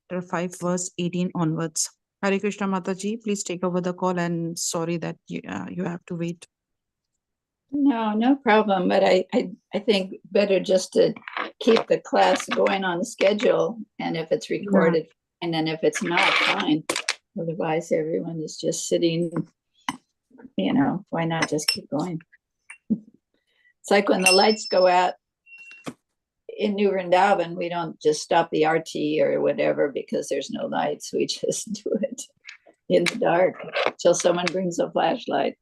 chapter 5, verse 18 onwards. Hare Krishna Mataji, please take over the call, and sorry that you have to wait. No problem. But I think better just to keep the class going on schedule. And if it's recorded, and then if it's not, fine. Otherwise, everyone is just sitting, why not just keep going? It's like when the lights go out in New Vrindavan, we don't just stop the RT or whatever because there's no lights. We just do it in the dark till someone brings a flashlight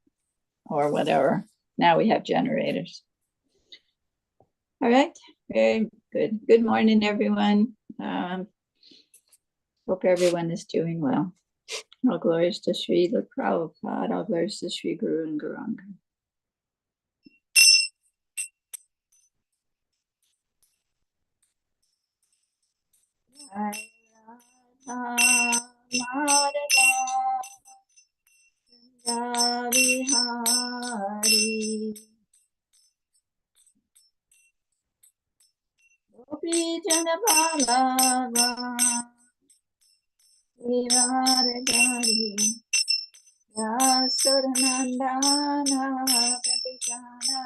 or whatever. Now we have generators. All right, very good. Good morning, everyone. Hope everyone is doing well. All glories to Srila Prabhupada, all glories to Sri Guru and Gauranga. Gopi Janapalava Vivaradari Yasodanandana Pratijana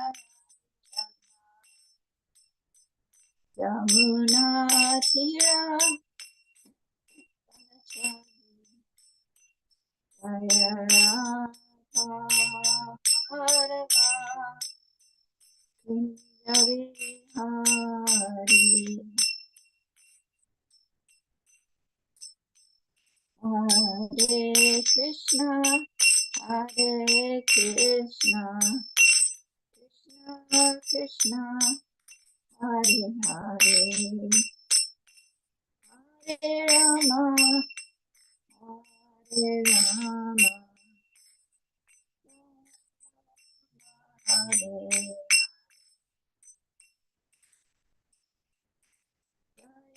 Yamuna Tira Jaya Radha Madhava Kunjavihari Hare Krishna, Hare Krishna, Krishna Krishna, Hare Hare, Hare Rama, Hare Rama, Hare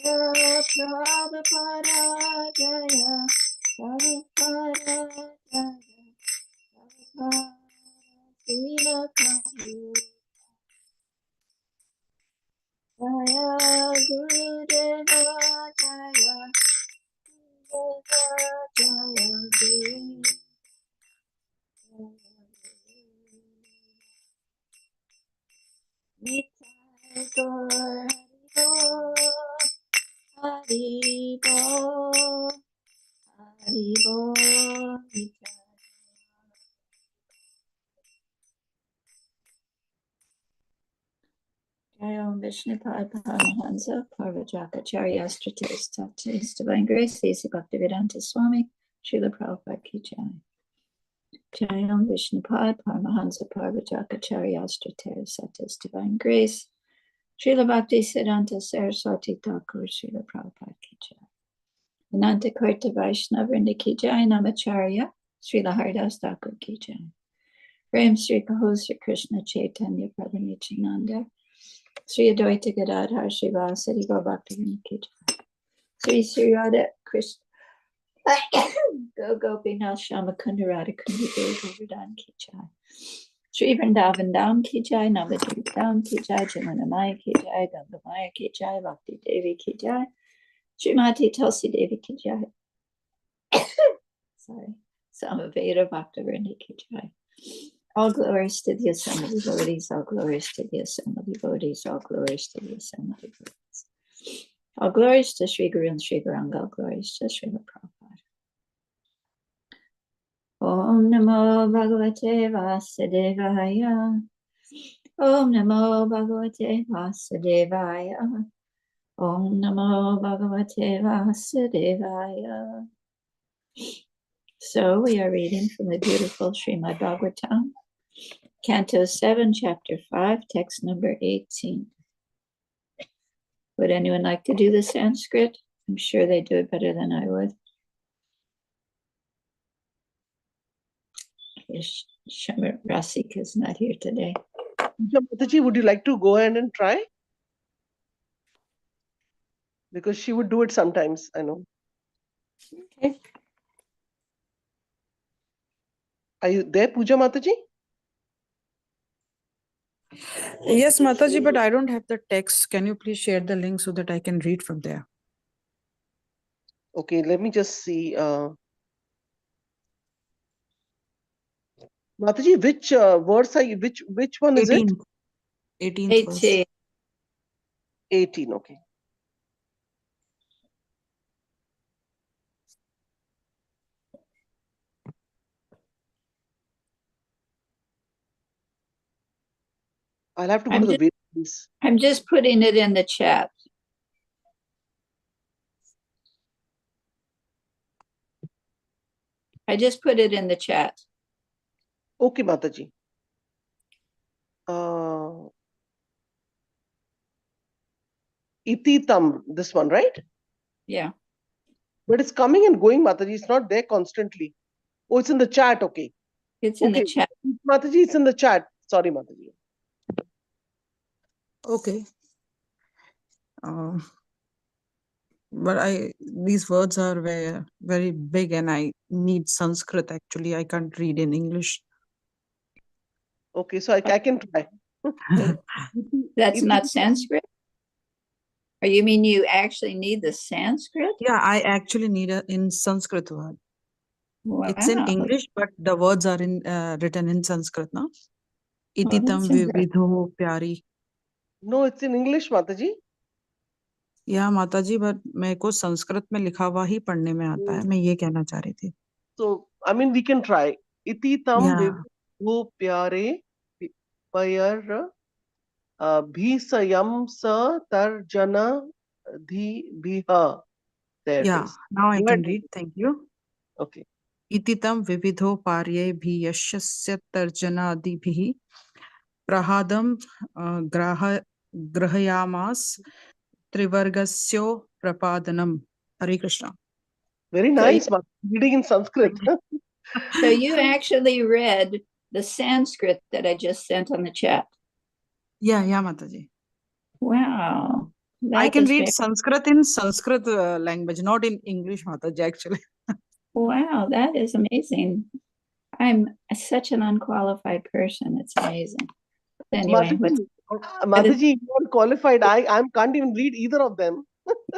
Jaya Prabhupada, Jaya Prabhupada, Jaya Prabhupada, Srila Prabhupada, Jaya Gurudeva, Jaya Gurudeva, Jaya Gurudeva. Nitai Gaur Haribo, Haribo, Nitai. Jai Om Vishnupad Paramahansa Parvajakacharya Stratis Tatis Divine Grace Asa Bhaktivedanta Swami Srila Prabhupada Ki Jai. Jai Om Vishnupad Paramahansa Parvajakacharya Stratis Tatis Divine Grace Srila Bhakti Siddhanta Saraswati Thakur Srila Prabhupada Ki Jai. Ananta Karta Vaishnava Vrinda Ki Jai Namacharya Srila Haridas Thakur Ki Jai. Prem Sri Kaho Sri Krishna Chaitanya Prabhu Nityananda Sri Advaita Gadadhar Sri Vasadi Gaur Bhaktivinoda Ki Jai. Sri Sri Radha Krishna Go Gopinath Shama Kunda Radha Kundi Devi Govardhan Ki Jai. Sri Vrindavan Dham Ki Jai, Navadvip Dham Ki Jai, Jamuna Maya Ki Jai, Ganga Maya Ki Jai, Bhakti Devi Ki Jai, Srimati Tulsi Devi Ki Jai. Sorry, Samaveda Bhaktivinoda Ki Jai. All glories to the assembly devotees, all glories to the assembly devotees, all glories to the assembly devotees. All glories to Sri Guru and Sri Gauranga, all glories to Srila Prabhupada. Om Namo Bhagavate Vasudevaya. Om Namo Bhagavate Vasudevaya. Om Namo Bhagavate Vasudevaya. So we are reading from the beautiful Srimad Bhagvatam, Canto 7, Chapter 5, text number 18. Would anyone like to do the Sanskrit? I'm sure they do it better than I would. Rasika is not here today. Mataji, would you like to go ahead and try? Because she would do it sometimes, I know. Okay. Are you there, Puja Mataji? Yes, Mataji, but I don't have the text. Can you please share the link so that I can read from there? Okay, let me just see. Mataji, which verse are you, which one is it? 18th verse. 18. 18, okay. I'll have to go I'm to the just- Vedas. I'm just putting it in the chat. I just put it in the chat. Okay, Mataji. Ititam, this one, right? Yeah. But it's coming and going, Mataji. It's not there constantly. Oh, it's in the chat. Okay. It's in the Okay. chat. Mataji, it's in the chat. Sorry, Mataji. Okay. But these words are very, very big and I need Sanskrit actually. I can't read in English. Okay, so I can try. That's not Sanskrit? Or you mean you actually need the Sanskrit? Yeah, I actually need a in Sanskrit word. Wow. It's in English, but the words are in written in Sanskrit, no? Ititam that's interesting. vividho pyari. No, it's in English, Mataji. या माताजी but मेरे को संस्कृत में लिखा हुआ ही पढ़ने में आता है मैं ये कहना चाह रही थी So, I mean, we can try. Iti tam Yeah. vividho pyare payar bhisayam sa tarjana dhi bhiha. There it Yeah, is. now I Go can ahead. read. Thank you. Okay. इतितं विविधो पार्ये भी यशस्य तर्जनादिभिः प्रहादं ग्रहयामास त्रिवर्गस्यो प्रपादनम. Hare Krishna. Very nice, reading in Sanskrit. So you actually read the Sanskrit that I just sent on the chat. Yeah, Mataji. Wow. I can read Sanskrit in Sanskrit language, not in English, Mataji, actually. Wow, that is amazing. I'm such an unqualified person. It's amazing. Anyway, Mataji, you are qualified. I can't even read either of them.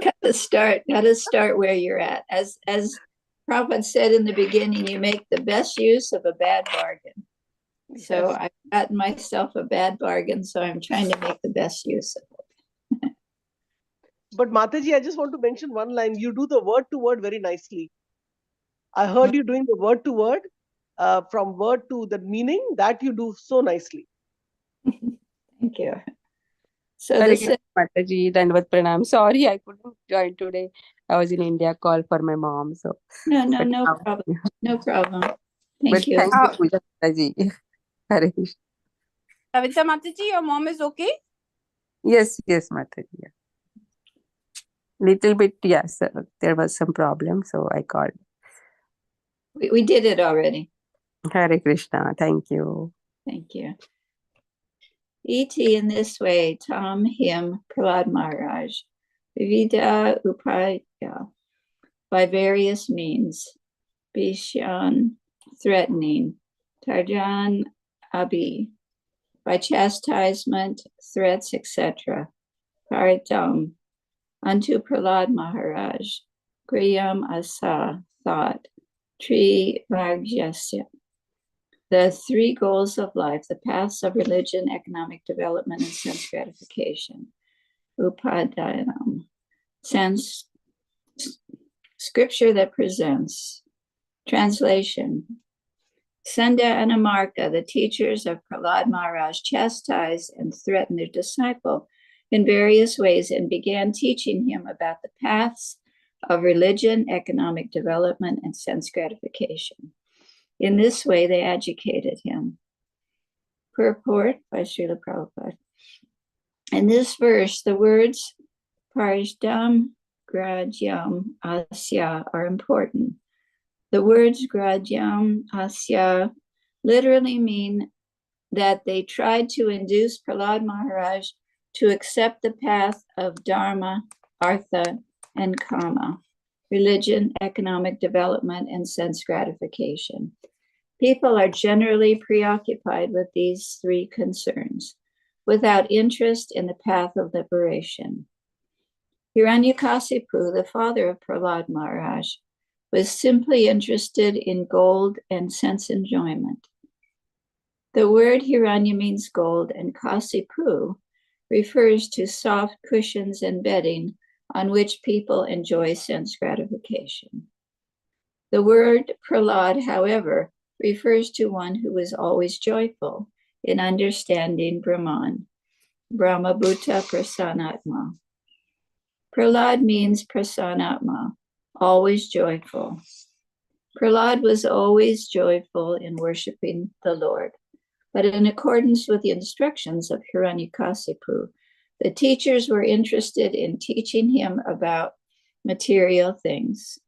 Gotta start where you're at. As Prabhupada said in the beginning, you make the best use of a bad bargain. Yes. So I've gotten myself a bad bargain, so I'm trying to make the best use of it. But Mataji, I just want to mention one line. You do the word to word very nicely. I heard you doing the word to word, from word to the meaning, that you do so nicely. Thank you. So Mataji, Dandvat Pranam. Sorry, I couldn't join today. I was in India, call for my mom. So no problem. No problem. Thank you. Thank you, Puja Mataji. Hare Krishna. Kavita Mataji, your mom is okay? Yes, Mataji. Yeah. Little bit, yes. There was some problem, so I called. We did it already. Hare Krishna. Thank you. Thank you. Iti in this way, Tam, him, Prahlad Maharaj, Vivida Upaya, by various means, Bishan, threatening, Tarjan Abi, by chastisement, threats, etc., Paritam, unto Prahlad Maharaj, Griyam Asa, thought, Tri Vargyasya, the three goals of life, the paths of religion, economic development, and sense gratification. Upadayanam, sense scripture that presents. Translation. Sanda and Amarka, the teachers of Prahlad Maharaj, chastised and threatened their disciple in various ways and began teaching him about the paths of religion, economic development, and sense gratification. In this way, they educated him. Purport by Srila Prabhupada. In this verse, the words Parishdam Gradyam Asya are important. The words Gradyam Asya literally mean that they tried to induce Prahlad Maharaj to accept the path of Dharma, Artha, and Kama, religion, economic development, and sense gratification. People are generally preoccupied with these three concerns, without interest in the path of liberation. Hiranyakasipu, the father of Prahlad Maharaj, was simply interested in gold and sense enjoyment. The word Hiranya means gold, and Kasipu refers to soft cushions and bedding on which people enjoy sense gratification. The word Prahlad, however, refers to one who is always joyful in understanding Brahman, Brahmabhuta Prasanatma. Prahlad means Prasanatma, always joyful. Prahlad was always joyful in worshiping the Lord, but in accordance with the instructions of Hiranyakasipu, the teachers were interested in teaching him about material things.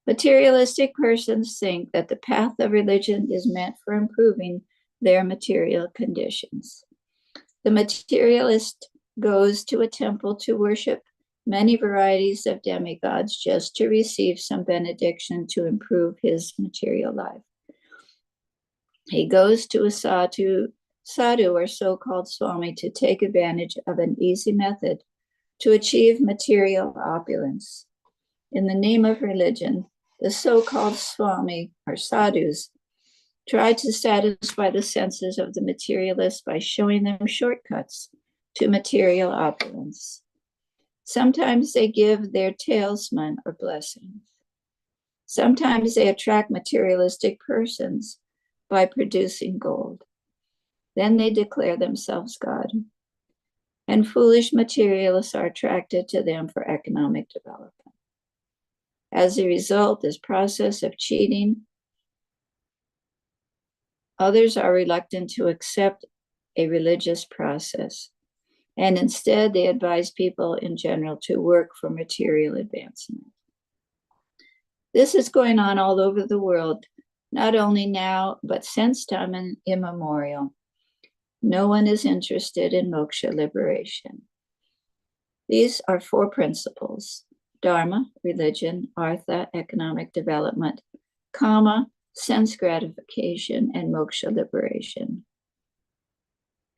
Materialistic persons think that the path of religion is meant for improving their material conditions. The materialist goes to a temple to worship many varieties of demigods just to receive some benediction to improve his material life. He goes to a sadhu or so-called Swami to take advantage of an easy method to achieve material opulence. In the name of religion, the so-called Swami or sadhus try to satisfy the senses of the materialists by showing them shortcuts to material opulence. Sometimes they give their talisman or blessings. Sometimes they attract materialistic persons by producing gold. Then they declare themselves God. And foolish materialists are attracted to them for economic development. As a result, this process of cheating, others are reluctant to accept a religious process. And instead, they advise people in general to work for material advancement. This is going on all over the world, not only now, but since time immemorial. No one is interested in moksha liberation. These are 4 principles: dharma, religion; artha, economic development; kama, sense gratification; and moksha liberation.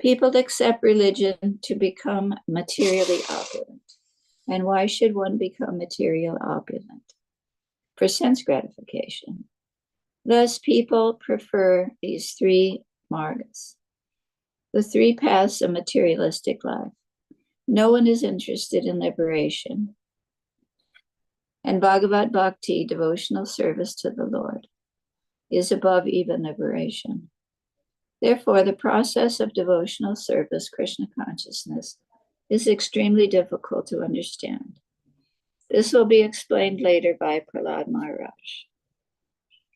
People accept religion to become materially opulent. And why should one become material opulent? For sense gratification. Thus, people prefer these 3 margas, the 3 paths of materialistic life. No one is interested in liberation. And Bhagavat Bhakti, devotional service to the Lord, is above even liberation. Therefore, the process of devotional service, Krishna consciousness, is extremely difficult to understand. This will be explained later by Prahlad Maharaj.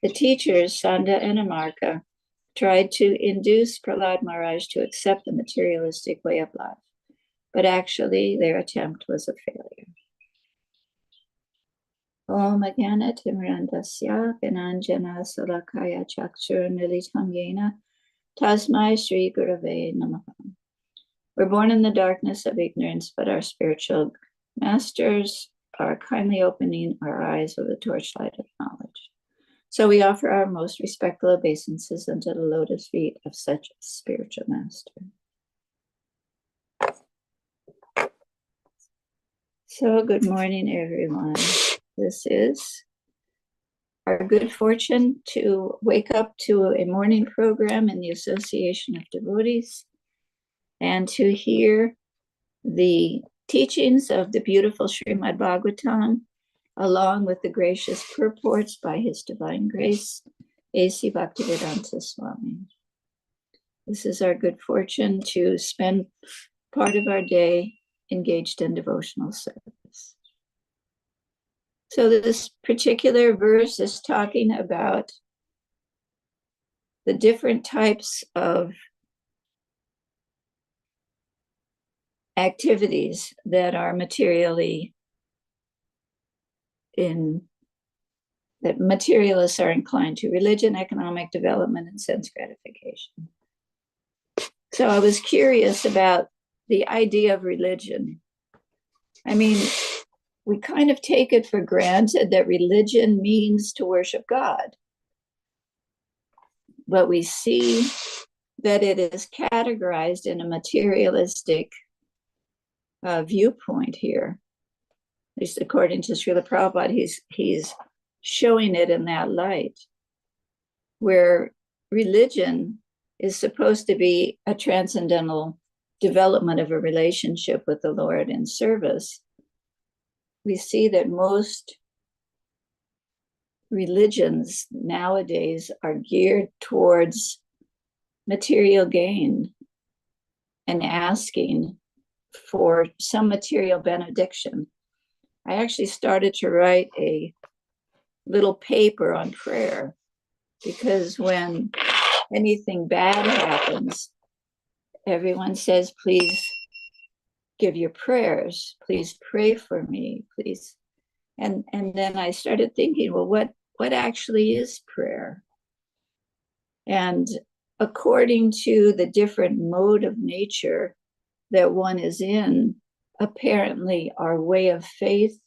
The teachers, Sanda and Amarka, tried to induce Prahlad Maharaj to accept the materialistic way of life, but actually their attempt was a failure. Om Agana Timrandasya Gananjana Salakaya Chakshur Nilitam Yena Tasmai Sri Gurave Namaha. We're born in the darkness of ignorance, but our spiritual masters are kindly opening our eyes with the torchlight of knowledge. So we offer our most respectful obeisances unto the lotus feet of such a spiritual master. So good morning, everyone. This is our good fortune to wake up to a morning program in the Association of Devotees and to hear the teachings of the beautiful Srimad Bhagvatam, along with the gracious purports by His Divine Grace, A.C. Bhaktivedanta Swami. This is our good fortune to spend part of our day engaged in devotional service. So this particular verse is talking about the different types of activities that are materially that materialists are inclined to: religion, economic development, and sense gratification. So I was curious about the idea of religion. I mean, we kind of take it for granted that religion means to worship God. But we see that it is categorized in a materialistic viewpoint here. least according to Srila Prabhupada, he's showing it in that light, where religion is supposed to be a transcendental development of a relationship with the Lord in service. We see that most religions nowadays are geared towards material gain and asking for some material benediction. I actually started to write a little paper on prayer, because when anything bad happens, everyone says, please give your prayers, please pray for me, please. And then I started thinking, well, what actually is prayer? And according to the different mode of nature that one is in, apparently our way of faith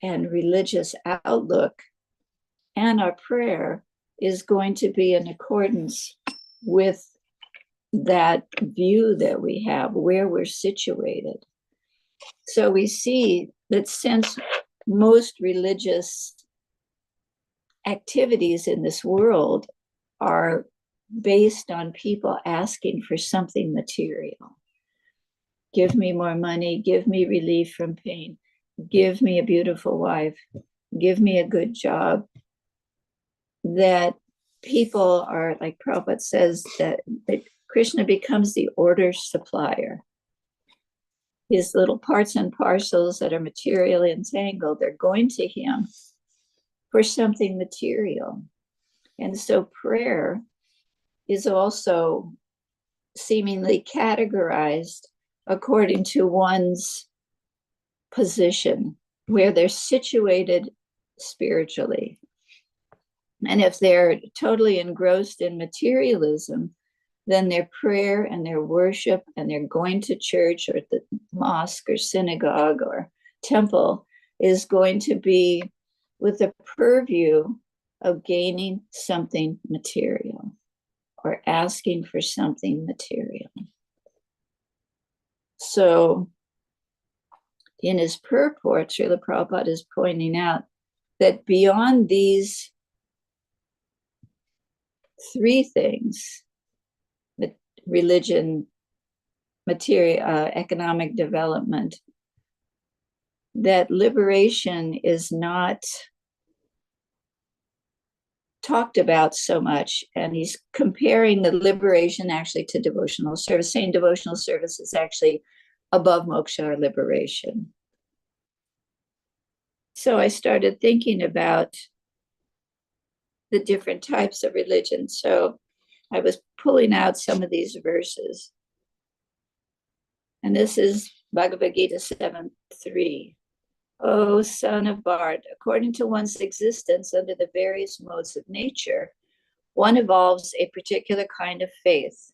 and religious outlook and our prayer is going to be in accordance with that view that we have, where we're situated. So we see that since most religious activities in this world are based on people asking for something material, give me more money, give me relief from pain, give me a beautiful wife, give me a good job, that people are, like Prabhupada says, that Krishna becomes the order supplier. His little parts and parcels that are materially entangled, they're going to him for something material. And so prayer is also seemingly categorized according to one's position, where they're situated spiritually. And if they're totally engrossed in materialism, then their prayer and their worship and their going to church or the mosque or synagogue or temple is going to be with the purview of gaining something material or asking for something material. So in his purport, Srila Prabhupada is pointing out that beyond these three things, religion, material, economic development, that liberation is not talked about so much. And he's comparing the liberation actually to devotional service, saying devotional service is actually above moksha or liberation. So I started thinking about the different types of religion. So I was pulling out some of these verses. And this is Bhagavad Gita 7:3. O son of Bharat, according to one's existence under the various modes of nature, one evolves a particular kind of faith.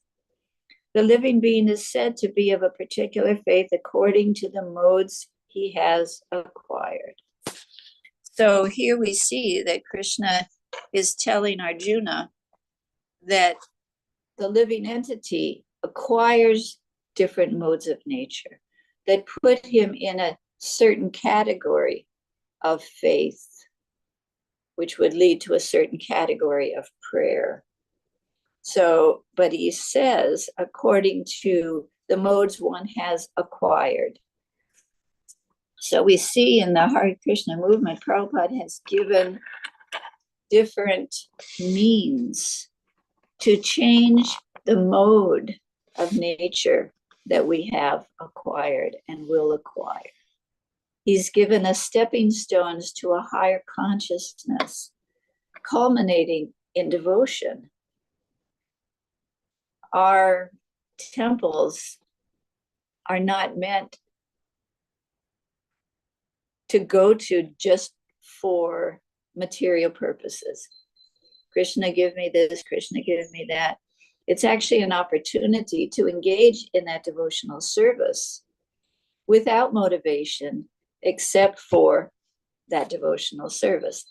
The living being is said to be of a particular faith according to the modes he has acquired. So here we see that Krishna is telling Arjuna that the living entity acquires different modes of nature that put him in a certain category of faith, which would lead to a certain category of prayer. So, but he says, according to the modes one has acquired. So we see in the Hare Krishna movement, Prabhupada has given different means to change the mode of nature that we have acquired and will acquire. He's given us stepping stones to a higher consciousness, culminating in devotion. Our temples are not meant to go to just for material purposes. Krishna, give me this, Krishna, give me that. It's actually an opportunity to engage in that devotional service without motivation, except for that devotional service.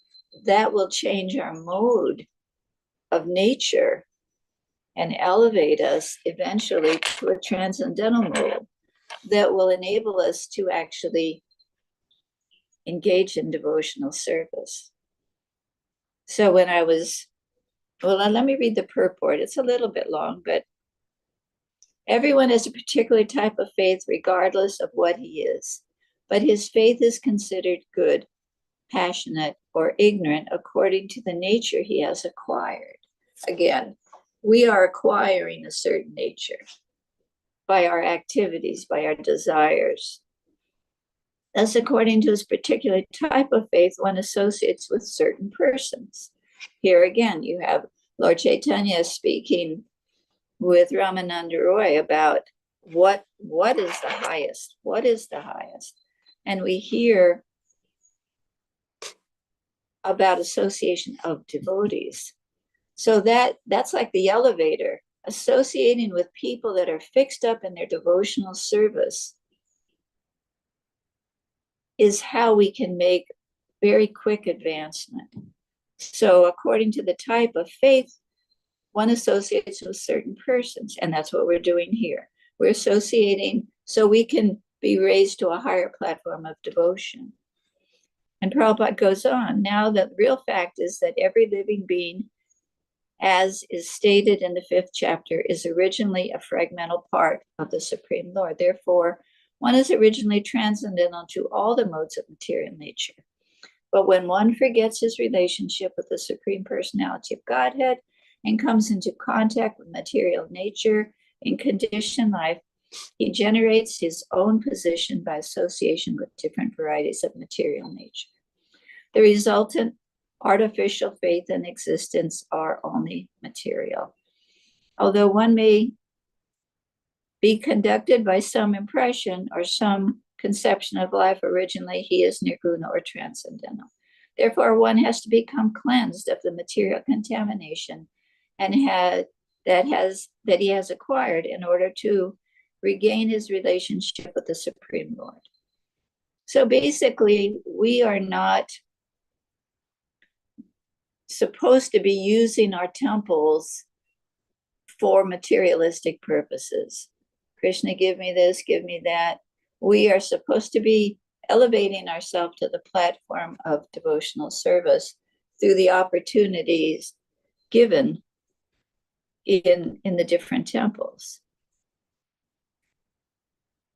That will change our mode of nature and elevate us eventually to a transcendental mode that will enable us to actually engage in devotional service. So when I was, well, let me read the purport. It's a little bit long, but everyone has a particular type of faith regardless of what he is, but his faith is considered good, passionate, or ignorant according to the nature he has acquired. Again, we are acquiring a certain nature by our activities, by our desires. Thus, according to his particular type of faith, one associates with certain persons. Here again, you have Lord Chaitanya speaking with Ramananda Roy about what is the highest? What is the highest? And we hear about association of devotees. So that's like the elevator, associating with people that are fixed up in their devotional service is how we can make very quick advancement. So according to the type of faith, one associates with certain persons, and that's what we're doing here. We're associating so we can be raised to a higher platform of devotion. And Prabhupada goes on, now the real fact is that every living being, as is stated in the 5th chapter, is originally a fragmental part of the Supreme Lord. Therefore, one is originally transcendental to all the modes of material nature. But when one forgets his relationship with the Supreme Personality of Godhead and comes into contact with material nature in conditioned life, he generates his own position by association with different varieties of material nature. The resultant artificial faith and existence are only material. Although one may be conducted by some impression or some conception of life, originally he is nirguna or transcendental. Therefore, one has to become cleansed of the material contamination and that he has acquired in order to regain his relationship with the Supreme Lord. So basically, we are not supposed to be using our temples for materialistic purposes. Krishna, give me this, give me that. We are supposed to be elevating ourselves to the platform of devotional service through the opportunities given in the different temples.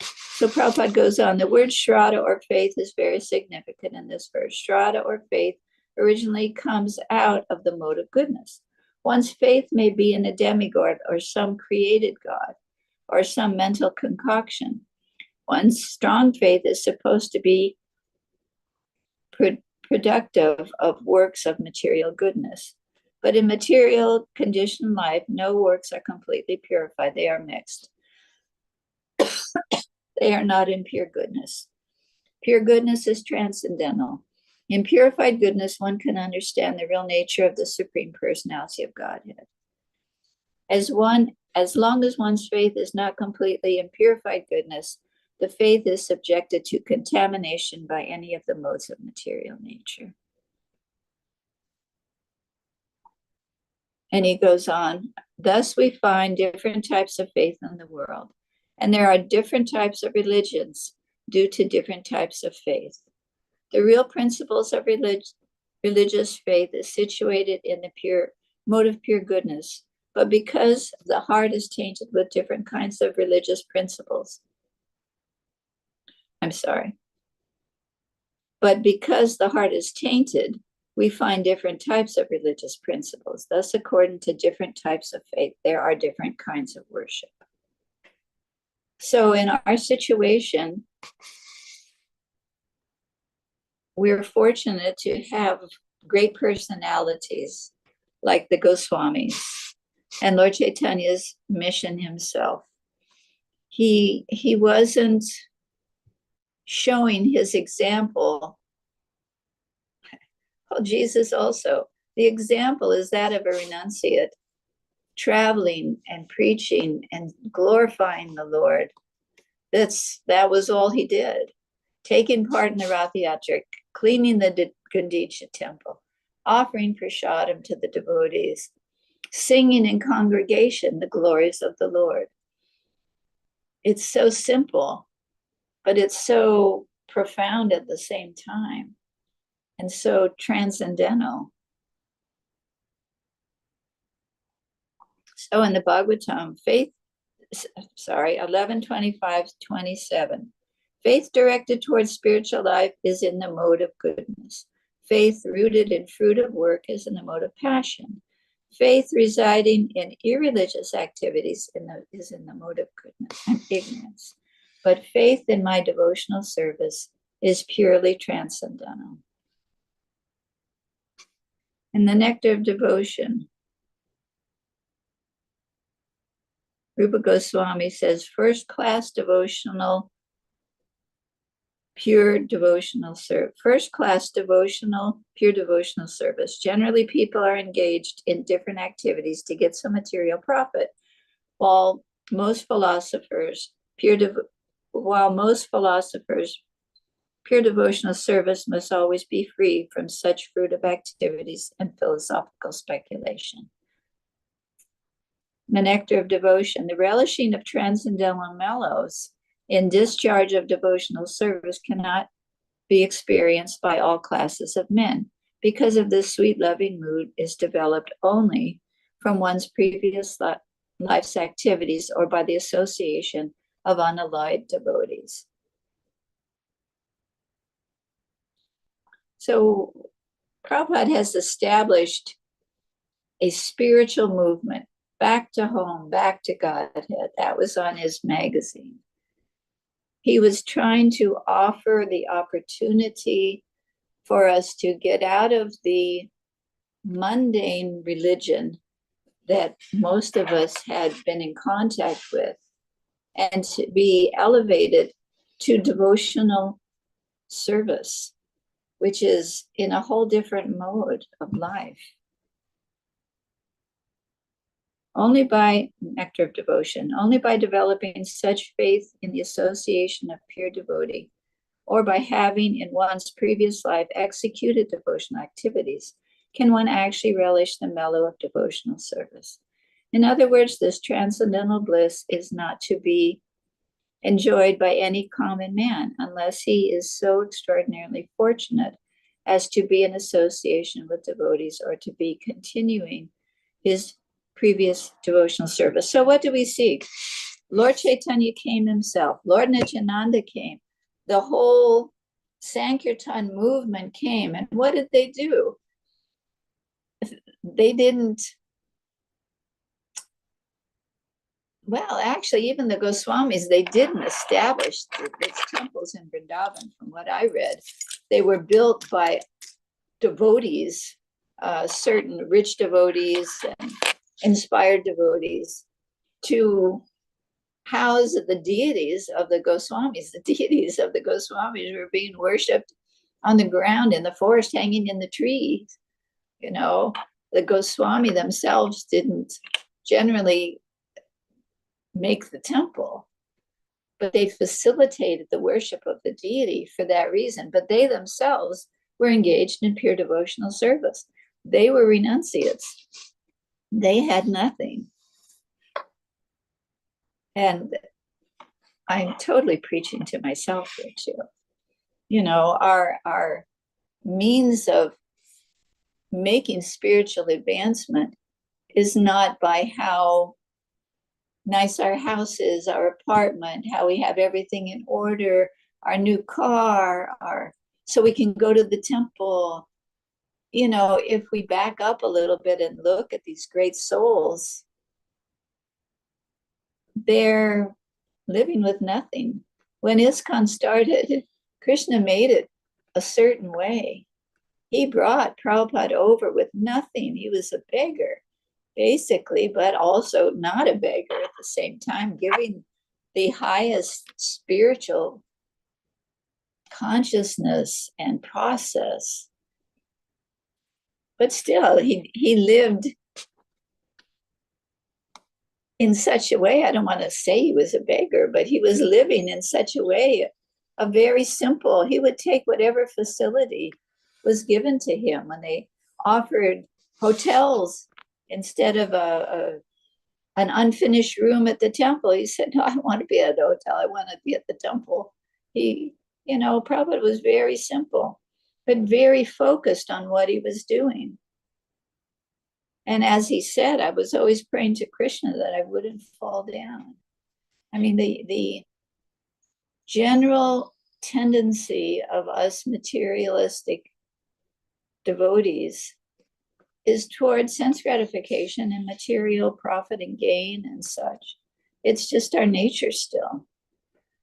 So Prabhupada goes on, the word Shraddha or faith is very significant in this verse. Shraddha or faith originally comes out of the mode of goodness. One's faith may be in a demigod or some created god or some mental concoction. One's strong faith is supposed to be productive of works of material goodness. But in material conditioned life, no works are completely purified. They are mixed. They are not in pure goodness. Pure goodness is transcendental. In purified goodness, one can understand the real nature of the Supreme Personality of Godhead. As long as one's faith is not completely in purified goodness, the faith is subjected to contamination by any of the modes of material nature. And he goes on, thus we find different types of faith in the world, and there are different types of religions due to different types of faith. The real principles of religious faith is situated in the pure mode of pure goodness, but because the heart is tainted with different kinds of religious principles, but because the heart is tainted, we find different types of religious principles. Thus, according to different types of faith, there are different kinds of worship. So in our situation, we're fortunate to have great personalities like the Goswamis and Lord Chaitanya's mission himself. He wasn't showing his example. Well, Jesus also, the example is that of a renunciate, traveling and preaching and glorifying the Lord. That was all he did. Taking part in the Rath Yatra, cleaning the Gundicha temple, offering prasadam to the devotees, singing in congregation the glories of the Lord. It's so simple, but it's so profound at the same time and so transcendental. So in the Bhagvatam, 11:25-27, faith directed towards spiritual life is in the mode of goodness. Faith rooted in fruit of work is in the mode of passion. Faith residing in irreligious activities is in the mode of goodness and ignorance. But faith in my devotional service is purely transcendental. In the Nectar of Devotion, Rupa Goswami says, first-class devotional, pure devotional service. First-class devotional, pure devotional service. Generally, people are engaged in different activities to get some material profit, while most philosophers, pure devotional service must always be free from such fruitive activities and philosophical speculation. The Nectar of Devotion, the relishing of transcendental mellows in discharge of devotional service cannot be experienced by all classes of men, because of this sweet loving mood is developed only from one's previous life's activities or by the association of unalloyed devotees. So Prabhupada has established a spiritual movement, back to home, back to Godhead. That was on his magazine. He was trying to offer the opportunity for us to get out of the mundane religion that most of us had been in contact with and to be elevated to devotional service, which is in a whole different mode of life. Only by Nectar of Devotion, only by developing such faith in the association of pure devotee, or by having in one's previous life executed devotional activities, can one actually relish the mellow of devotional service. In other words, this transcendental bliss is not to be enjoyed by any common man unless he is so extraordinarily fortunate as to be in association with devotees or to be continuing his previous devotional service. So what do we see? Lord Chaitanya came himself. Lord Nityananda came. The whole Sankirtan movement came. And what did they do? They didn't, well, actually, even the Goswamis, they didn't establish these temples in Vrindavan, from what I read. They were built by devotees, certain rich devotees and inspired devotees, to house the deities of the Goswamis. The deities of the Goswamis were being worshipped on the ground in the forest, hanging in the trees. You know, the Goswami themselves didn't generally make the temple, but they facilitated the worship of the deity for that reason. But they themselves were engaged in pure devotional service. They were renunciates. They had nothing. And I'm totally preaching to myself here too. You know, our means of making spiritual advancement is not by how nice our house is, our apartment, how we have everything in order, our new car, so we can go to the temple. You know, if we back up a little bit and look at these great souls, they're living with nothing. When ISKCON started, Krishna made it a certain way. He brought Prabhupada over with nothing. He was a beggar, basically, but also not a beggar at the same time, giving the highest spiritual consciousness and process. But still, he lived in such a way, I don't want to say he was a beggar, but he was living in such a way, a very simple, he would take whatever facility was given to him. When they offered hotels instead of an unfinished room at the temple, he said, no, I don't want to be at a hotel, I want to be at the temple. He You know, Prabhupada was very simple, but very focused on what he was doing. And as he said, I was always praying to Krishna that I wouldn't fall down. I mean, the general tendency of us materialistic devotees is towards sense gratification and material profit and gain and such. It's just our nature still.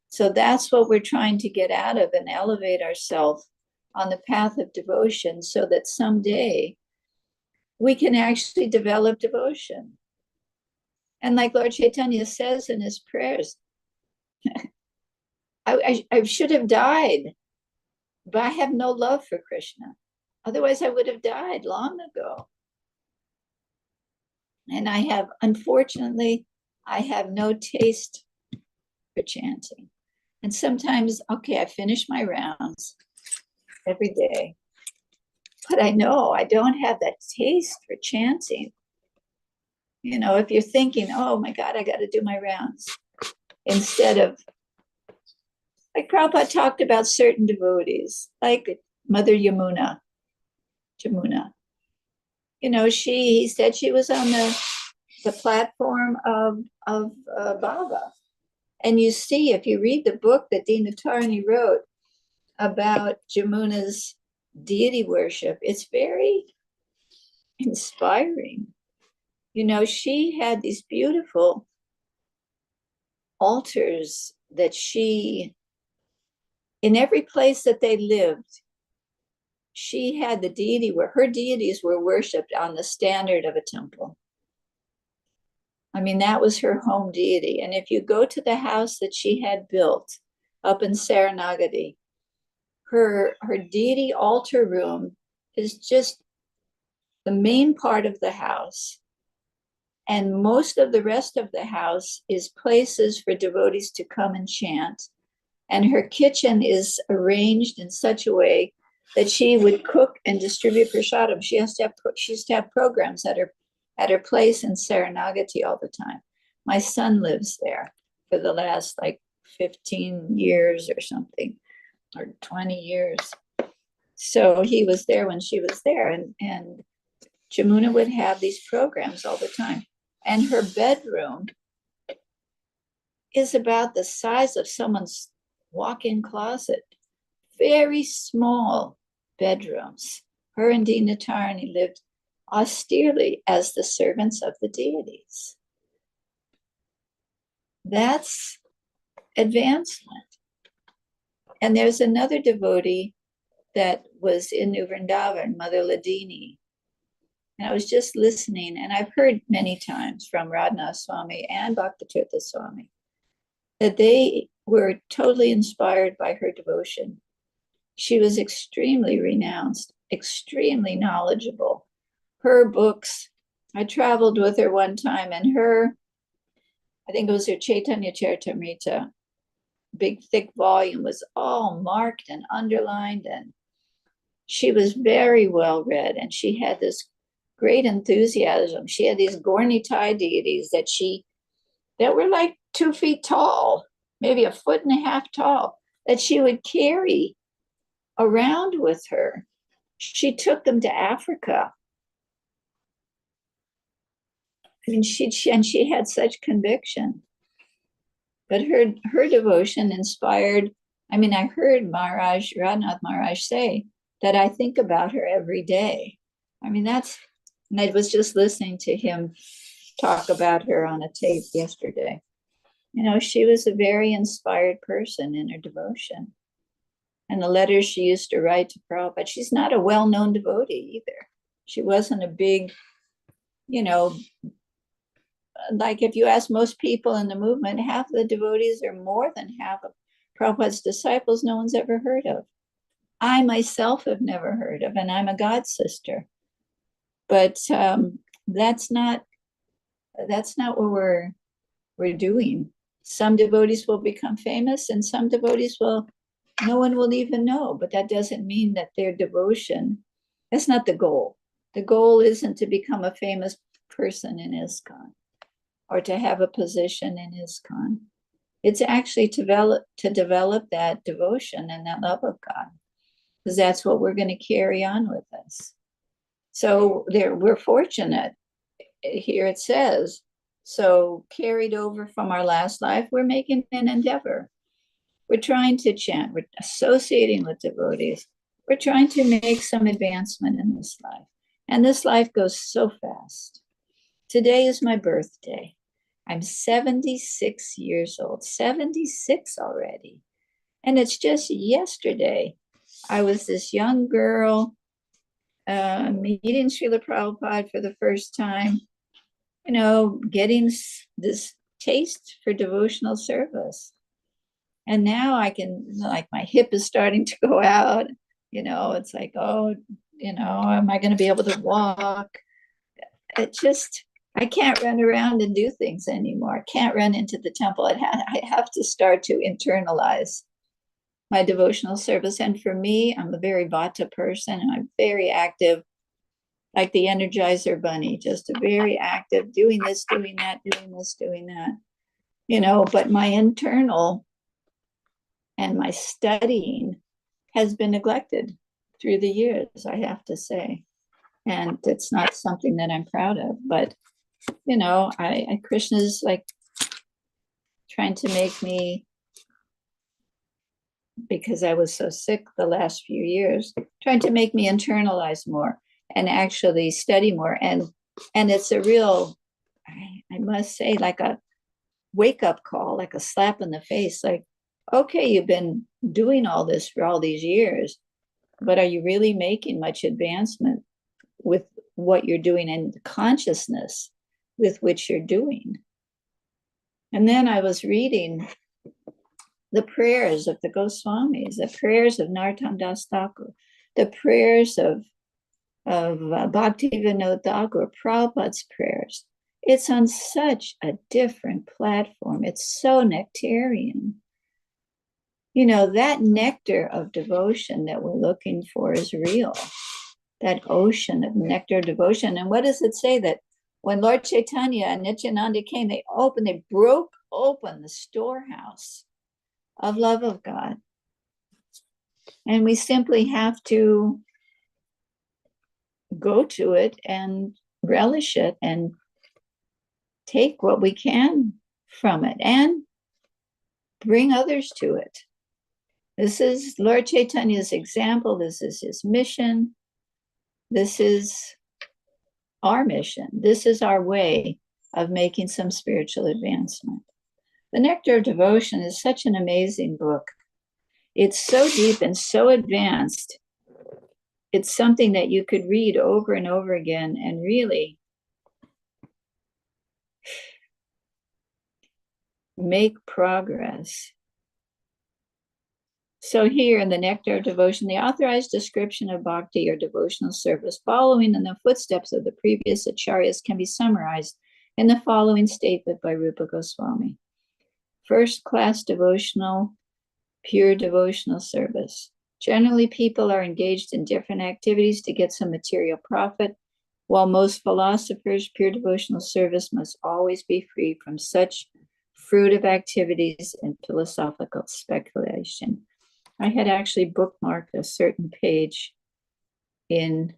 So that's what we're trying to get out of and elevate ourselves on the path of devotion so that someday we can actually develop devotion. And like Lord Chaitanya says in his prayers, I should have died, but I have no love for Krishna. Otherwise, I would have died long ago. And unfortunately, I have no taste for chanting. And sometimes, okay, I finish my rounds every day, but I know I don't have that taste for chanting. You know, if you're thinking, oh my God, I got to do my rounds, instead of, like Prabhupada talked about certain devotees, like Mother Jamuna. You know, he said she was on the platform of Baba. And you see, if you read the book that Dinatarani wrote about Jamuna's deity worship, it's very inspiring. You know, she had these beautiful altars that in every place that they lived, she had the deity where her deities were worshipped on the standard of a temple. I mean, that was her home deity. And if you go to the house that she had built up in Saranagati, her deity altar room is just the main part of the house. And most of the rest of the house is places for devotees to come and chant. And her kitchen is arranged in such a way that she would cook and distribute prasadam. She used to have programs at her place in Saranagati all the time. My son lives there for the last like 15 years or something, or 20 years. So he was there when she was there, and Jamuna would have these programs all the time. And her bedroom is about the size of someone's walk-in closet. Very small bedrooms. Her and Dinatarani lived austerely as the servants of the deities. That's advancement. And there's another devotee that was in New Vrindavan, Mother Ladini. And I was just listening, and I've heard many times from Radhanath Swami and Bhaktitirtha Swami that they were totally inspired by her devotion. She was extremely renounced, extremely knowledgeable. Her books, I traveled with her one time, and I think it was her Chaitanya Charitamrita, big thick volume, was all marked and underlined, and she was very well read, and she had this great enthusiasm. She had these Gaura-Nitai deities that were like 2 feet tall, maybe 1.5 feet tall, that she would carry around with her. She took them to Africa. I mean, she had such conviction. But her devotion inspired, I mean, I heard Radhanath Maharaj say that I think about her every day. I mean, and I was just listening to him talk about her on a tape yesterday. You know, she was a very inspired person in her devotion. And the letters she used to write to Prabhupada, she's not a well-known devotee either. She wasn't a big, you know, like if you ask most people in the movement, half of the devotees or more than half of Prabhupada's disciples no one's ever heard of. I myself have never heard of, and I'm a god sister. But that's not what we're doing. Some devotees will become famous, and some devotees no one will even know. But that doesn't mean that their devotion, that's not the goal. The goal isn't to become a famous person in ISKCON or to have a position in ISKCON. It's actually to develop that devotion and that love of God, because that's what we're going to carry on with us. So we're fortunate. Here it says, so carried over from our last life, we're making an endeavor. We're trying to chant, we're associating with devotees. We're trying to make some advancement in this life. And this life goes so fast. Today is my birthday. I'm 76 years old, 76 already. And it's just yesterday, I was this young girl meeting Srila Prabhupada for the first time, getting this taste for devotional service. And now I can, like, my hip is starting to go out. It's like, am I going to be able to walk? I can't run around and do things anymore. I can't run into the temple. I have to start to internalize my devotional service. And for me, I'm a very Vata person. And I'm very active, like the Energizer Bunny, just a very active, doing this, doing that, doing this, doing that. But my internal and my studying has been neglected through the years, I have to say. And it's not something that I'm proud of, but Krishna's like trying to make me, because I was so sick the last few years, trying to make me internalize more and actually study more. And it's a real, I must say, like a wake-up call, like a slap in the face, like, okay, you've been doing all this for all these years, but are you really making much advancement with what you're doing and the consciousness with which you're doing? And then I was reading the prayers of the Goswamis, the prayers of Narottam Das Thakur, the prayers of Bhaktivinoda Thakur, Prabhupada's prayers. It's on such a different platform. It's so nectarian. That nectar of devotion that we're looking for is real. That ocean of nectar devotion. And what does it say? That when Lord Chaitanya and Nityananda came, they broke open the storehouse of love of God. And we simply have to go to it and relish it and take what we can from it and bring others to it. This is Lord Chaitanya's example. This is his mission. This is our mission. This is our way of making some spiritual advancement. The Nectar of Devotion is such an amazing book. It's so deep and so advanced. It's something that you could read over and over again and really make progress. So here in the Nectar of Devotion, the authorized description of bhakti or devotional service following in the footsteps of the previous acharyas can be summarized in the following statement by Rupa Goswami. First class devotional, pure devotional service. Generally, people are engaged in different activities to get some material profit, while most philosophers, pure devotional service must always be free from such fruitive activities and philosophical speculation. I had actually bookmarked a certain page in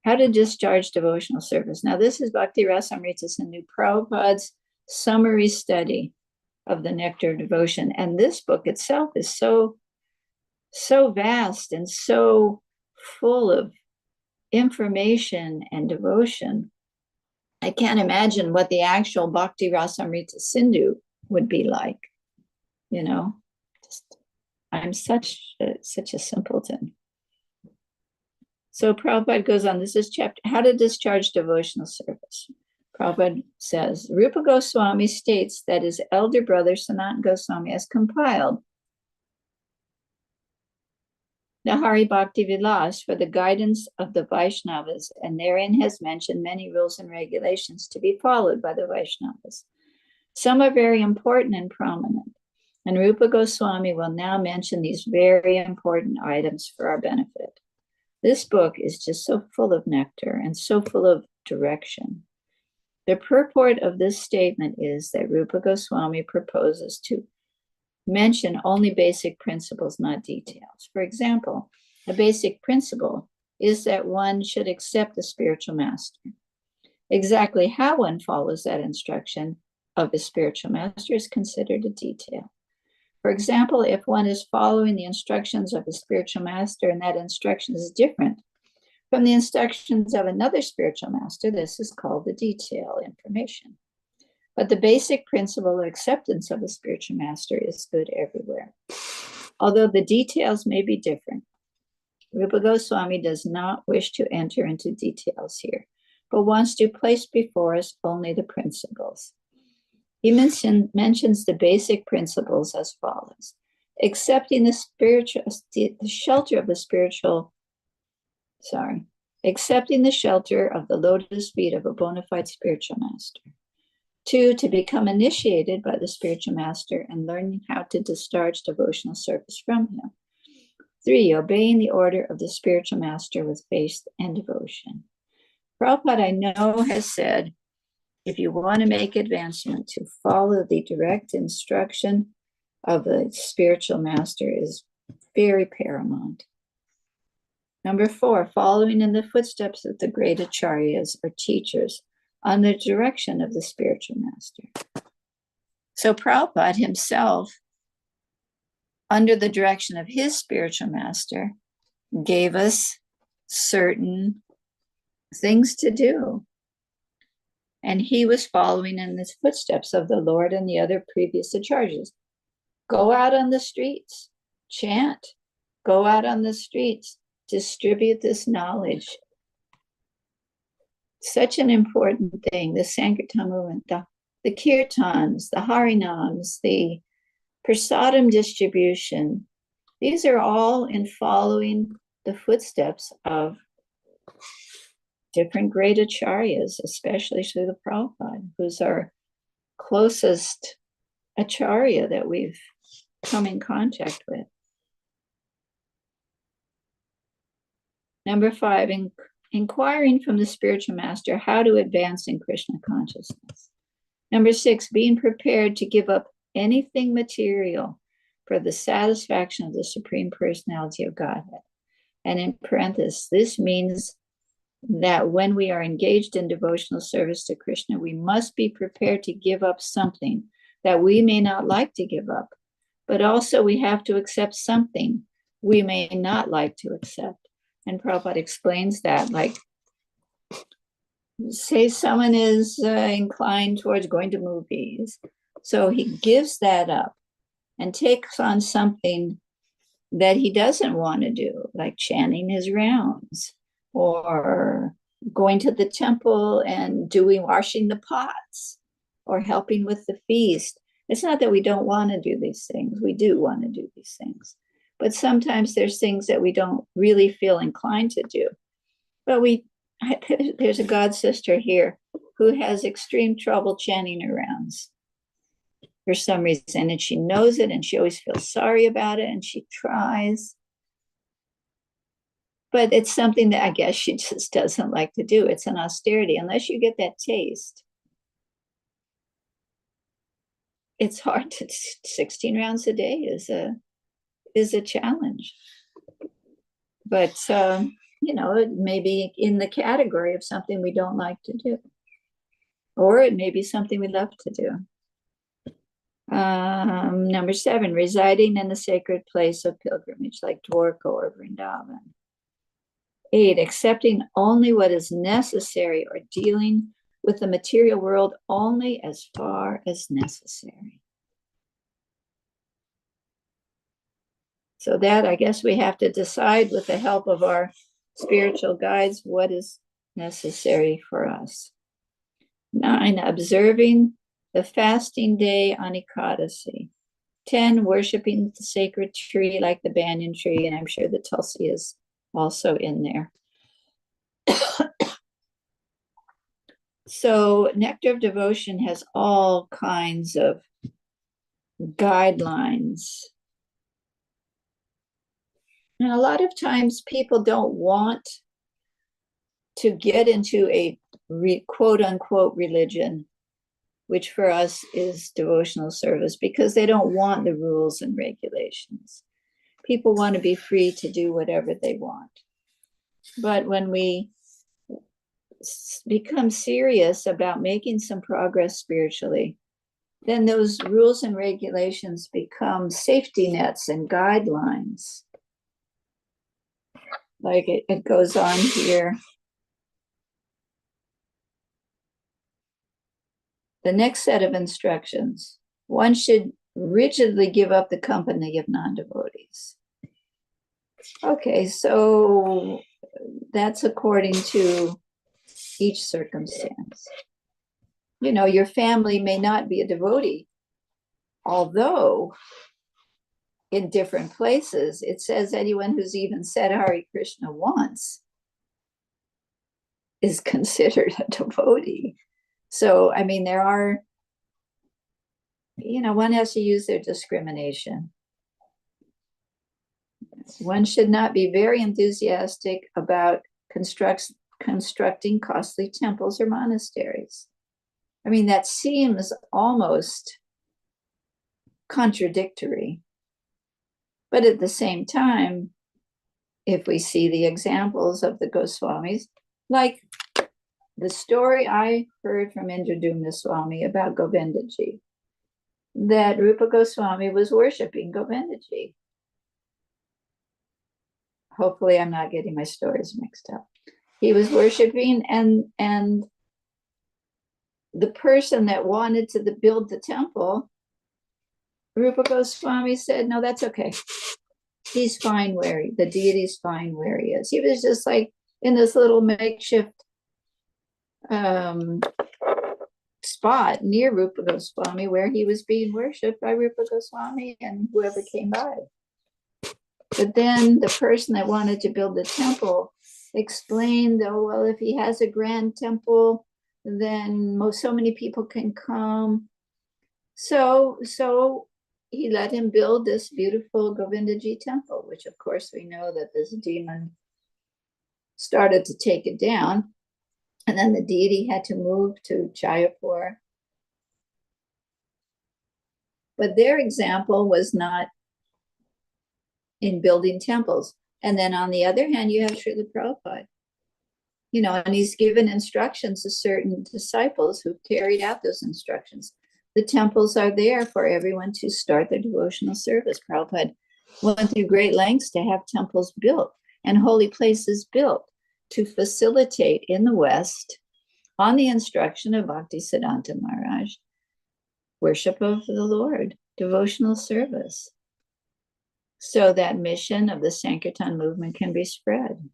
how to discharge devotional service. Now, this is Bhakti Rasamrita Sindhu Prabhupada's summary study of the Nectar of Devotion. And this book itself is so vast and so full of information and devotion. I can't imagine what the actual Bhakti Rasamrita Sindhu would be like. I'm such a simpleton. So Prabhupada goes on, this is chapter, how to discharge devotional service. Prabhupada says, Rupa Goswami states that his elder brother, Sanatana Goswami, has compiled the Hari Bhakti Vilas for the guidance of the Vaishnavas, and therein has mentioned many rules and regulations to be followed by the Vaishnavas. Some are very important and prominent, and Rupa Goswami will now mention these very important items for our benefit. This book is just so full of nectar and so full of direction. The purport of this statement is that Rupa Goswami proposes to mention only basic principles, not details. For example, a basic principle is that one should accept the spiritual master. Exactly how one follows that instruction of the spiritual master is considered a detail. For example, if one is following the instructions of the spiritual master and that instruction is different from the instructions of another spiritual master, this is called the detail information. But the basic principle of acceptance of the spiritual master is good everywhere. Although the details may be different, Rupa Goswami does not wish to enter into details here, but wants to place before us only the principles. He mentions the basic principles as follows: accepting the shelter of the lotus feet of a bona fide spiritual master. 2, to become initiated by the spiritual master and learning how to discharge devotional service from him. 3, obeying the order of the spiritual master with faith and devotion. Prabhupada, I know, has said, if you want to make advancement, to follow the direct instruction of the spiritual master is very paramount. Number 4, following in the footsteps of the great acharyas or teachers on the direction of the spiritual master. So Prabhupada himself, under the direction of his spiritual master, gave us certain things to do. And he was following in the footsteps of the Lord and the other previous acharyas. Go out on the streets, chant, go out on the streets, distribute this knowledge. Such an important thing, the Sankirtan movement, the Kirtans, the Harinams, the Prasadam distribution. These are all in following the footsteps of different great acharyas, especially Srila Prabhupada, who's our closest acharya that we've come in contact with. Number 5, inquiring from the spiritual master how to advance in Krishna consciousness. Number 6, being prepared to give up anything material for the satisfaction of the Supreme Personality of Godhead. And in parenthesis, this means that when we are engaged in devotional service to Krishna, we must be prepared to give up something that we may not like to give up, but also we have to accept something we may not like to accept. And Prabhupada explains that, like, say someone is inclined towards going to movies. So he gives that up and takes on something that he doesn't want to do, like chanting his rounds or going to the temple and washing the pots or helping with the feast. It's not that we don't want to do these things. We do want to do these things. But sometimes there's things that we don't really feel inclined to do. But there's a god sister here who has extreme trouble chanting her rounds for some reason, and she knows it, and she always feels sorry about it, and she tries. But it's something that I guess she just doesn't like to do. It's an austerity. Unless you get that taste, it's hard to 16 rounds a day is a challenge. But it may be in the category of something we don't like to do, or it may be something we love to do. Number 7, residing in the sacred place of pilgrimage like Dwarka or Vrindavan. 8, accepting only what is necessary or dealing with the material world only as far as necessary. So that, I guess, we have to decide with the help of our spiritual guides what is necessary for us. 9, observing the fasting day on Ekadasi. 10, worshiping the sacred tree like the banyan tree, and I'm sure the Tulsi is also in there. So Nectar of Devotion has all kinds of guidelines. And a lot of times people don't want to get into a quote unquote religion, which for us is devotional service, because they don't want the rules and regulations. People want to be free to do whatever they want. But when we become serious about making some progress spiritually, then those rules and regulations become safety nets and guidelines. Like it goes on here. The next set of instructions: one should rigidly give up the company of non-devotees. Okay, so that's according to each circumstance. You know, your family may not be a devotee, although in different places it says anyone who's even said Hare Krishna once is considered a devotee. So, I mean, there are, you know, one has to use their discrimination. One should not be very enthusiastic about constructing costly temples or monasteries. I mean, that seems almost contradictory. But at the same time, if we see the examples of the Goswamis, like the story I heard from Indradumna Swami about Govindaji, that Rupa Goswami was worshiping Govindaji. Hopefully I'm not getting my stories mixed up. He was worshiping, and the person that wanted to build the temple, Rupa Goswami said, no, that's okay. He's fine the deity's fine where he is. He was just like in this little makeshift spot near Rupa Goswami where he was being worshipped by Rupa Goswami and whoever came by. But then the person that wanted to build the temple explained, oh, well, if he has a grand temple, then so many people can come. So he let him build this beautiful Govindaji temple, which of course we know that this demon started to take it down. And then the deity had to move to Jayapur. But their example was not in building temples. And then on the other hand, you have Srila Prabhupada. You know, and he's given instructions to certain disciples who carried out those instructions. The temples are there for everyone to start their devotional service. Prabhupada went through great lengths to have temples built and holy places built to facilitate in the West, on the instruction of Bhaktisiddhanta Maharaj, worship of the Lord, devotional service, so that mission of the Sankirtan movement can be spread.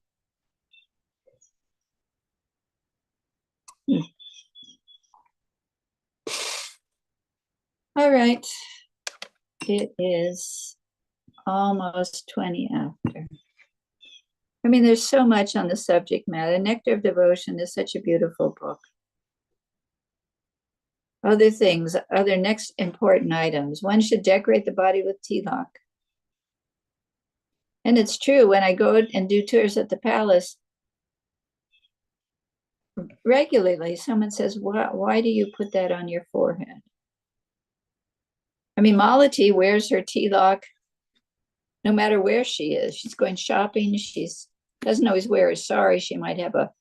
All right, it is almost 20 after. I mean, there's so much on the subject matter. Nectar of Devotion is such a beautiful book. Other things, other next important items. One should decorate the body with tilak. And it's true, when I go and do tours at the palace, regularly someone says, why do you put that on your forehead? I mean, Malati wears her tilak no matter where she is. She's going shopping. She doesn't always wear her sari. She might have a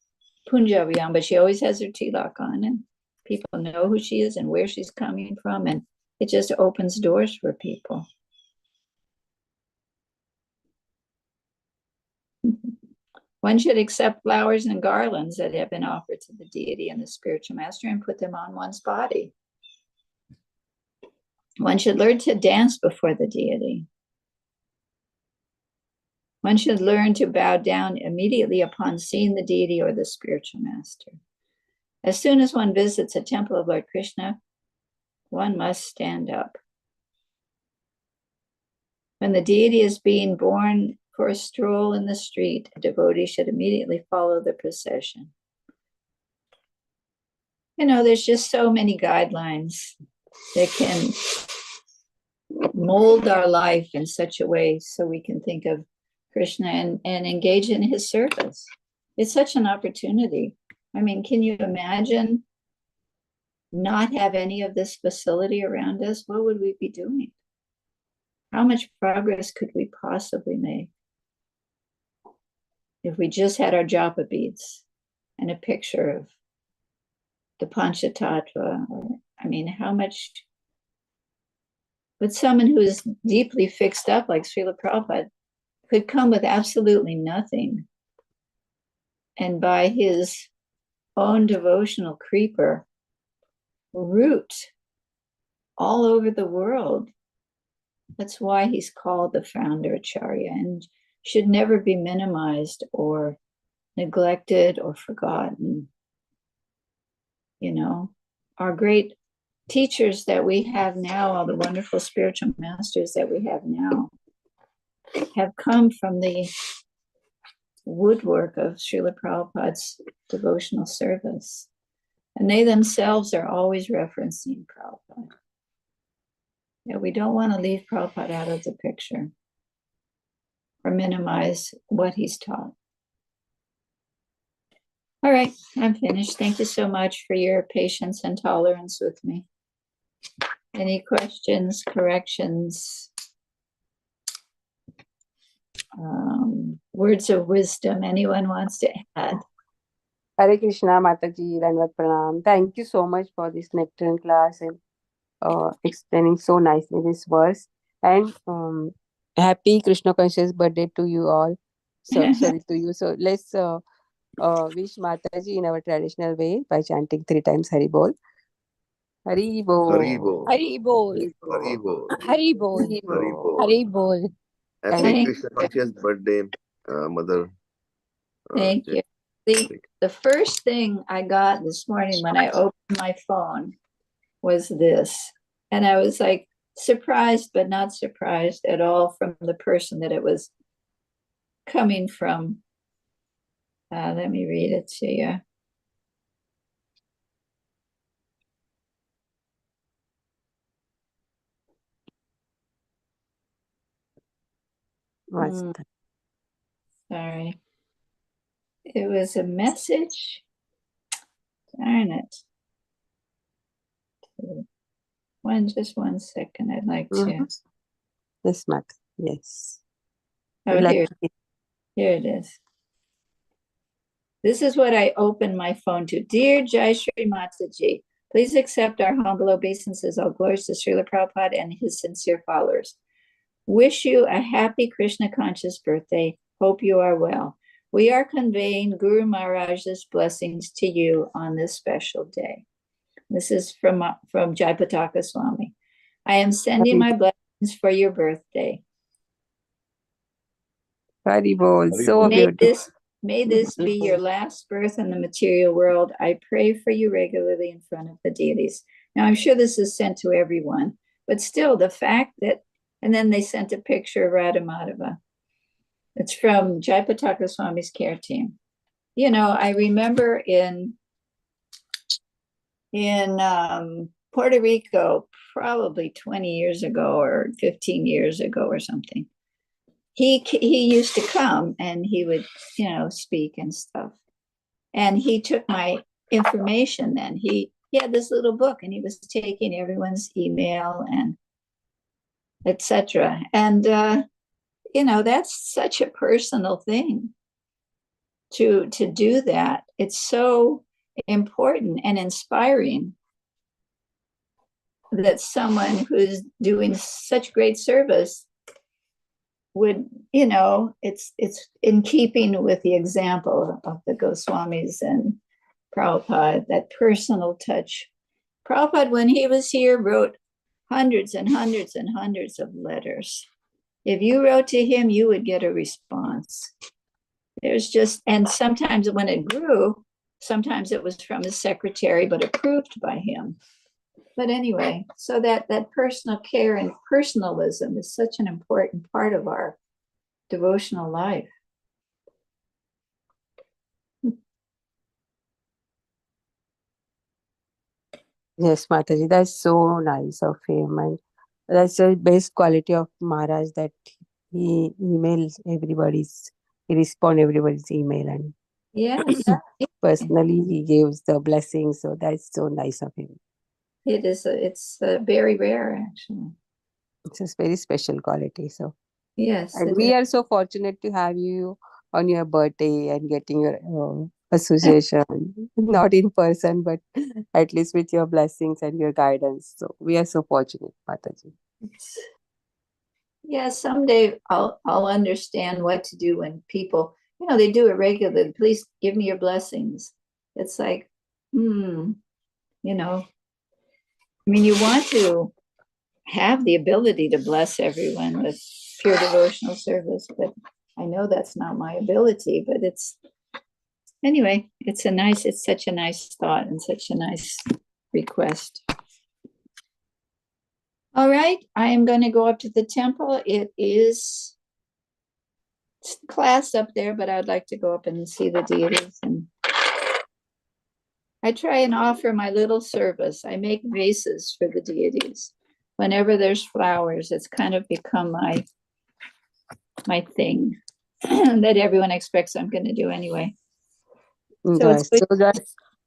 Punjabi on, but she always has her tilak on, and people know who she is and where she's coming from, and it just opens doors for people. One should accept flowers and garlands that have been offered to the deity and the spiritual master and put them on one's body. One should learn to dance before the deity. One should learn to bow down immediately upon seeing the deity or the spiritual master. As soon as one visits a temple of Lord Krishna, one must stand up. When the deity is being borne for a stroll in the street, a devotee should immediately follow the procession. You know, there's just so many guidelines that can mold our life in such a way so we can think of Krishna and engage in his service. It's such an opportunity. I mean, can you imagine not have any of this facility around us? What would we be doing? How much progress could we possibly make if we just had our japa beads and a picture of the Panchatattva? Or, I mean, how much? But someone who is deeply fixed up, like Srila Prabhupada, could come with absolutely nothing. And by his own devotional creeper, root all over the world. That's why he's called the founder Acharya and should never be minimized or neglected or forgotten. You know, our great teachers that we have now, all the wonderful spiritual masters that we have now, have come from the woodwork of Srila Prabhupada's devotional service. And they themselves are always referencing Prabhupada. Yeah, we don't want to leave Prabhupada out of the picture or minimize what he's taught. All right, I'm finished. Thank you so much for your patience and tolerance with me. Any questions, corrections, words of wisdom anyone wants to add? Hare Krishna, Mataji, Dandavat Pranam. Thank you so much for this nectarine class and explaining so nicely this verse. And happy Krishna conscious birthday to you all. So sorry to you. So let's wish Mataji in our traditional way by chanting 3 times Hari Bol. Hari Bol. Hari Bol. Hari bol. Hari Bol. Hari bol. Hari Bol. Hari bol. Happy Thank Krishna conscious birthday, Mother. Thank you. The first thing I got this morning when I opened my phone was this. And I was like surprised, but not surprised at all from the person that it was coming from. Let me read it to you. What's Hmm. that? Sorry. It was a message. Darn it. Just one second. I'd like to. Mhm. Yes, Mata. Yes. Oh, We'd like here, to hear. here it is. This is what I opened my phone to. Dear Jai Shri Mataji, please accept our humble obeisances, all glories to Srila Prabhupada and his sincere followers. Wish you a happy Krishna conscious birthday. Hope you are well. We are conveying Guru Maharaj's blessings to you on this special day. This is from Jayapataka Swami. I am sending my blessings for your birthday. Hari Bol. Hari So Bol. beautiful. May this be your last birth in the material world. I pray for you regularly in front of the deities. Now, I'm sure this is sent to everyone, but still the fact that, and then they sent a picture of Radha Madhava. It's from Jayapataka Swami's care team. You know, I remember in Puerto Rico, probably 20 years ago or 15 years ago or something, he used to come and he would, speak and stuff. And he took my information then. He had this little book and he was taking everyone's email and etc. And, that's such a personal thing to do that. It's so important and inspiring that someone who's doing such great service would, it's in keeping with the example of the Goswamis and Prabhupada, that personal touch. Prabhupada, when he was here, wrote hundreds and hundreds and hundreds of letters. If you wrote to him, you would get a response. And sometimes when it grew, sometimes it was from his secretary, but approved by him. But anyway, so that personal care and personalism is such an important part of our devotional life. Yes, Mataji. That's so nice of him. And that's the best quality of Maharaj, that he responds everybody's email. And Yes, personally he gives the blessings. So that's so nice of him. It is. It's very rare, actually. It's a very special quality. So, Yes. and it we is. are so fortunate to have you on your birthday and getting your association, not in person, but at least with your blessings and your guidance. So we are so fortunate, Mataji. Yeah, someday I'll understand what to do when people, they do it regularly. Please give me your blessings. It's like, you want to have the ability to bless everyone with pure devotional service, but I know that's not my ability, but it's such a nice thought and such a nice request. All right, I am going to go up to the temple. It is class up there, but I'd like to go up and see the deities. And I try and offer my little service. I make vases for the deities. Whenever there's flowers, it's kind of become my thing that everyone expects I'm going to do anyway. So Yes,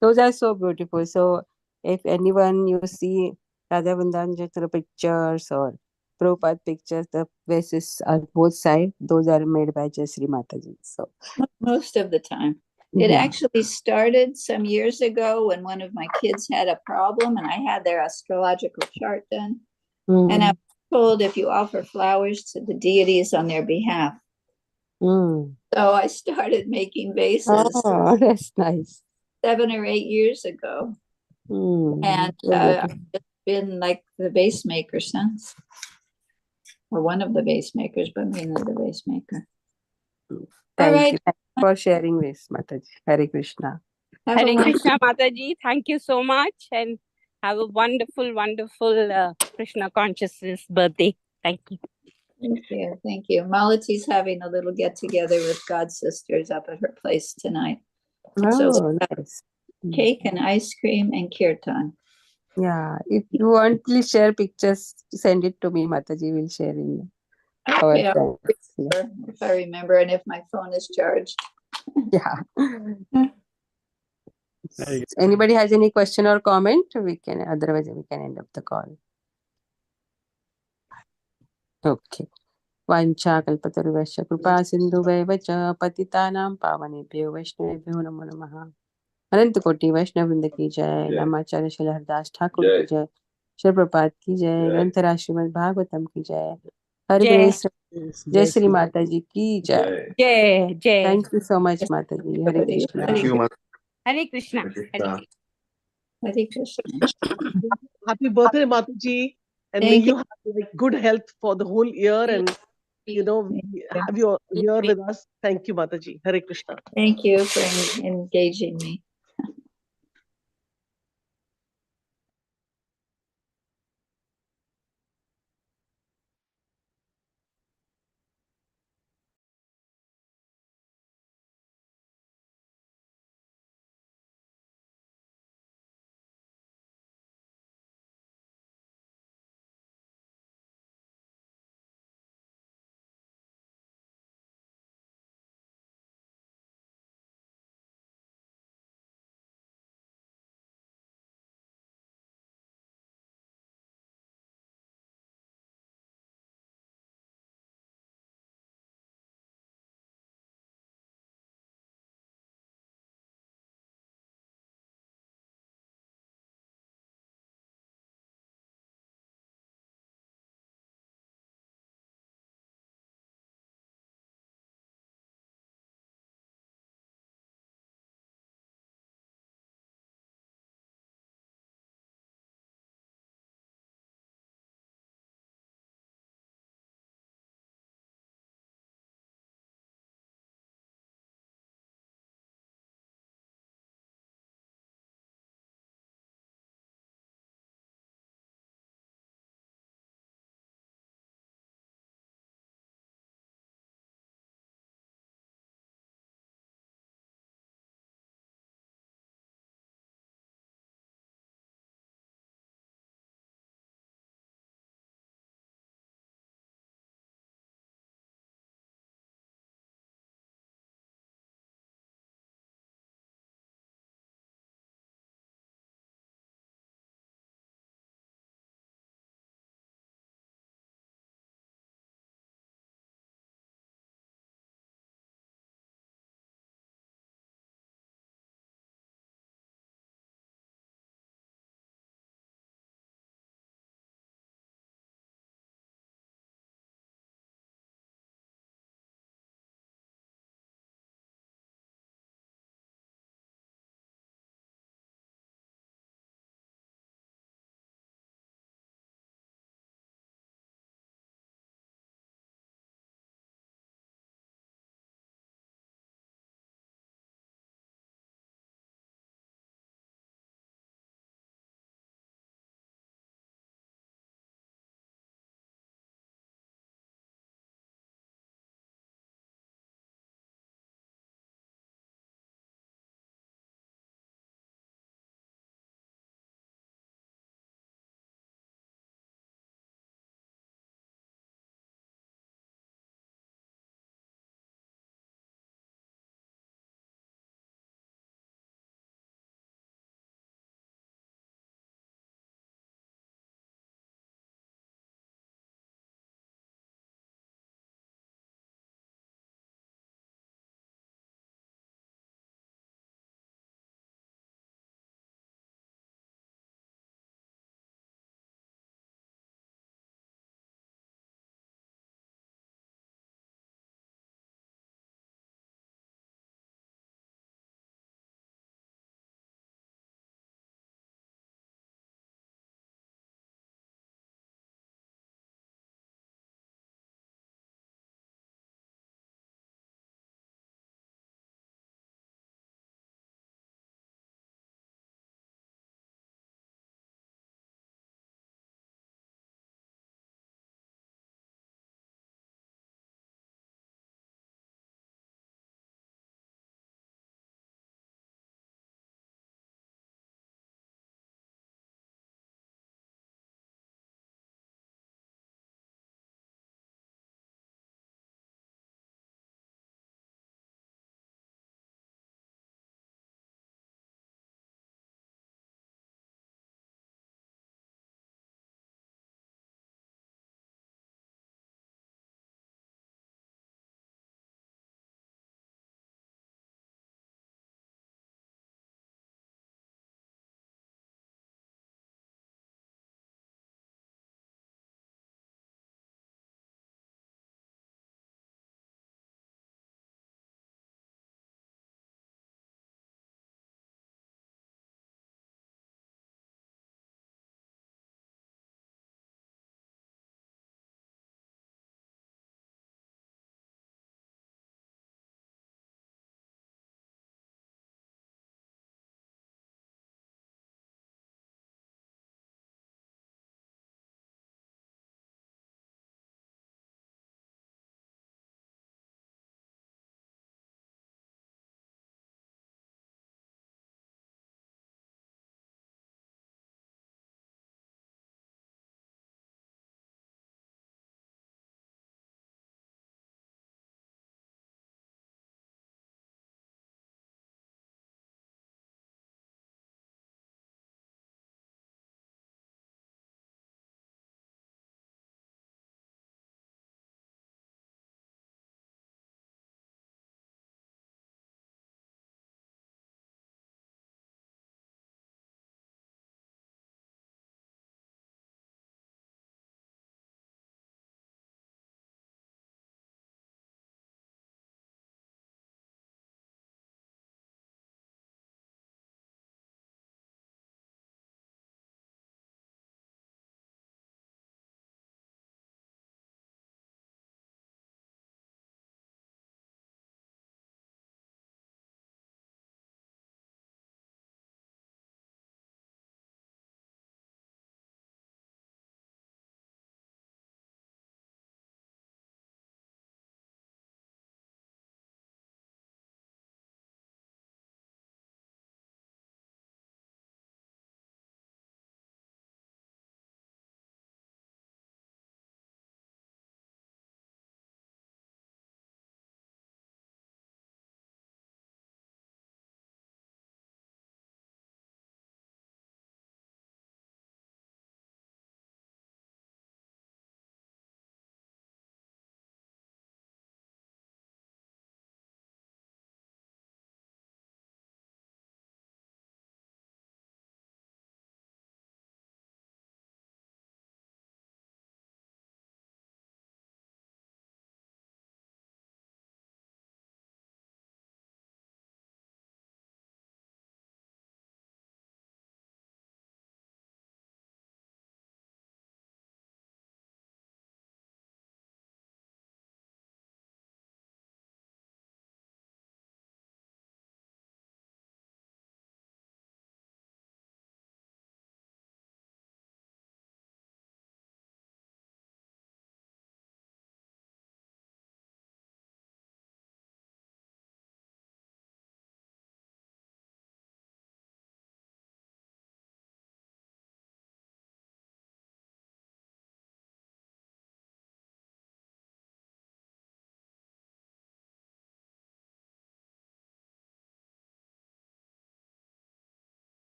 those are so beautiful. So if anyone you see Radha Vrindavan Jatra pictures or Prabhupada pictures, the vases are both sides. Those are made by Jasri Mataji. So most of the time. It yeah. actually started some years ago when one of my kids had a problem and I had their astrological chart done. And I was told if you offer flowers to the deities on their behalf. So I started making vases Oh, that's nice. 7 or 8 years ago. And I've just been like the vase maker since. Or one of the vase makers, but mainly the vase maker. Thank you. Thank you for sharing this, Mataji. Hare Krishna. Hare Krishna, Mataji. Thank you so much. And have a wonderful, wonderful Krishna consciousness birthday. Thank you. Thank you. Malati's having a little get together with God's sisters up at her place tonight. So nice. Cake and ice cream and kirtan. Yeah, if you want, please share pictures. Send it to me, Mataji. Will share in our friends. If I remember and if my phone is charged. Yeah. Anybody has any question or comment? Otherwise we can end up the call. Okay. Vancha kalpataruvasya kripa sindhu vaivacha patitanam pavanebhyo vaishnavebhyo namo namaha. अनंत कोटि वैष्णव वृंद की जय। नामाचार्य श्री हरदास ठाकुर की जय। श्री प्रपात की जय। ग्रंथराज श्रीमद् भागवतम की जय। हरे कृष्ण। जय श्री माता जी की जय। जय जय। थैंक यू सो मच माता जी। हरे Krishna. Thank you, Hare Krishna. Hare Krishna. Happy birthday, Mataji. And may you have good health for the whole year and, have you here with us. Thank you, Mataji. Hare Krishna. Thank you for engaging me.